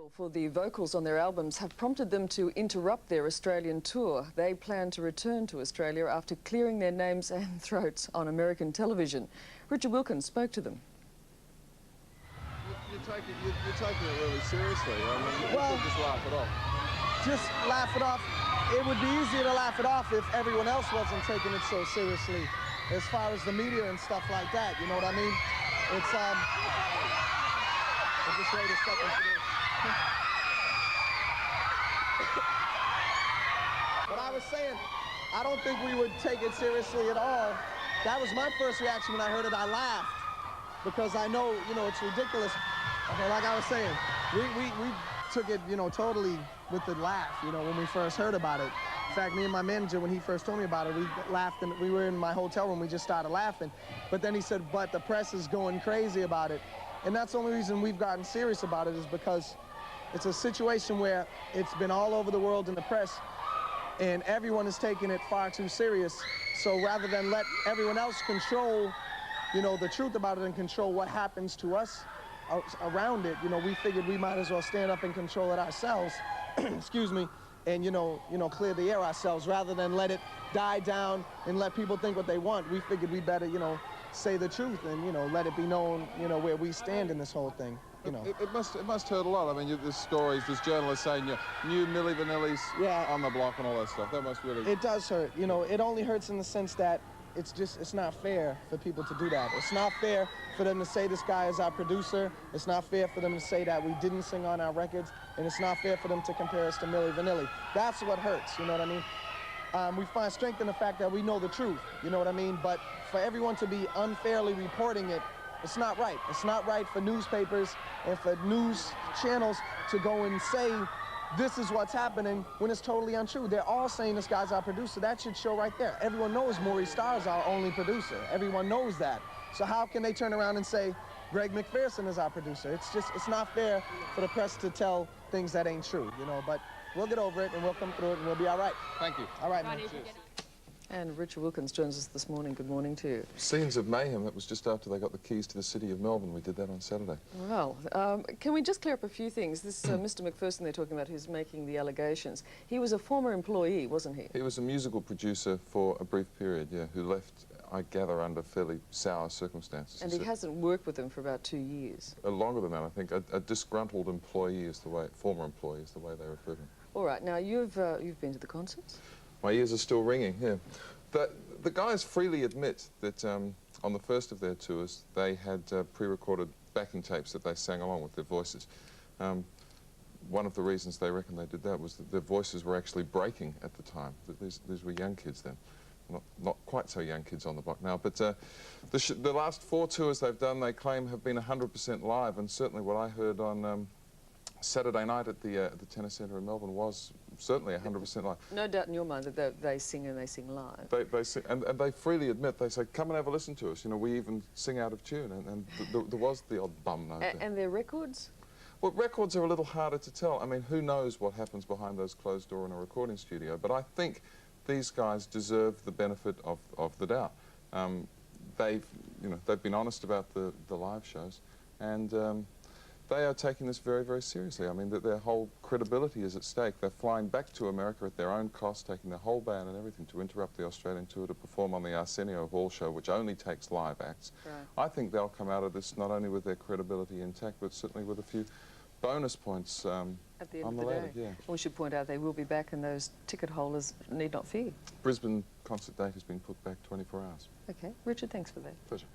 Trouble for the vocals on their albums have prompted them to interrupt their Australian tour. They plan to return to Australia after clearing their names and throats on American television. Richard Wilkins spoke to them. You're taking it really seriously. I mean, well, just laugh it off. Just laugh it off. It would be easier to laugh it off if everyone else wasn't taking it so seriously, as far as the media and stuff like that. You know what I mean? It's I'll just wait a second for this. But I was saying, I don't think we would take it seriously at all. That was my first reaction when I heard it. I laughed because I know, it's ridiculous. Okay, like I was saying, we took it, totally with the laugh, when we first heard about it. In fact, me and my manager, when he first told me about it, we laughed, and we were in my hotel room, we just started laughing. But then he said, but the press is going crazy about it. And that's the only reason we've gotten serious about it, is because it's a situation where it's been all over the world in the press, and everyone is taking it far too serious. So rather than let everyone else control, the truth about it and control what happens to us around it, we figured we might as well stand up and control it ourselves, excuse me, and, clear the air ourselves rather than let it die down and let people think what they want. We figured we better, say the truth and, let it be known, where we stand in this whole thing. It must hurt a lot. I mean, there's stories, there's journalists saying new Milli Vanilli's on the block and all that stuff. That must really... It does hurt. It only hurts in the sense that it's not fair for people to do that. It's not fair for them to say this guy is our producer. It's not fair for them to say that we didn't sing on our records. And it's not fair for them to compare us to Milli Vanilli. That's what hurts, you know what I mean? We find strength in the fact that we know the truth, you know what I mean? But for everyone to be unfairly reporting it, it's not right. It's not right for newspapers and for news channels to go and say this is what's happening when it's totally untrue. They're all saying this guy's our producer. That should show right there. Everyone knows Maurice Starr's our only producer. Everyone knows that. So how can they turn around and say Greg McPherson is our producer? It's not fair for the press to tell things that ain't true, but we'll get over it and we'll come through it and we'll be all right. Thank you. All right, man. Cheers. And Richard Wilkins joins us this morning. Good morning to you. Scenes of mayhem. That was just after they got the keys to the city of Melbourne. We did that on Saturday. Well, can we just clear up a few things? This Mr. McPherson they're talking about, who's making the allegations, he was a former employee, wasn't he? He was a musical producer for a brief period, yeah, who left, I gather, under fairly sour circumstances. And he hasn't worked with them for about 2 years. Longer than that, I think. A disgruntled employee is the way, former employee is the way they refer to him. All right, now you've been to the concerts? My ears are still ringing, yeah. The guys freely admit that on the first of their tours, they had pre-recorded backing tapes that they sang along with their voices. One of the reasons they reckon they did that was that their voices were actually breaking at the time. These were young kids then. Not quite so young kids on the block now, but the last 4 tours they've done, they claim, have been 100% live, and certainly what I heard on Saturday night at the Tennis Centre in Melbourne was certainly 100% live. No doubt in your mind that they sing, and they sing live. They sing, and they freely admit, they say, come and have a listen to us. We even sing out of tune, and there was the odd bum note there. And their records? Well, records are a little harder to tell. I mean, who knows what happens behind those closed doors in a recording studio, but I think these guys deserve the benefit of the doubt. They've been honest about the live shows, and they are taking this very, very seriously. I mean, their whole credibility is at stake. They're flying back to America at their own cost, taking their whole band and everything to interrupt the Australian tour to perform on the Arsenio Hall show, which only takes live acts. Right. I think they'll come out of this not only with their credibility intact, but certainly with a few bonus points at the end on of the day. Yeah. We should point out they will be back, and those ticket holders need not fear. Brisbane concert date has been put back 24 hours. Okay. Richard, thanks for that. Pleasure.